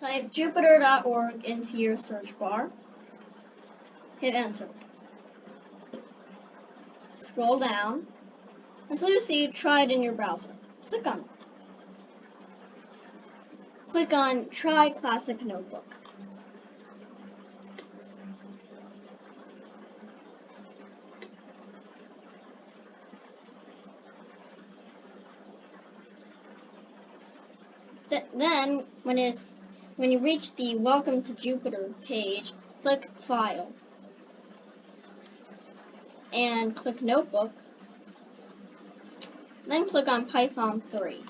Type jupyter.org into your search bar. Hit enter. Scroll down until you see Try it in your browser. Click on it. Click on Try Classic Notebook. Then, when you reach the Welcome to Jupyter page, click File and click Notebook. Then click on Python 3.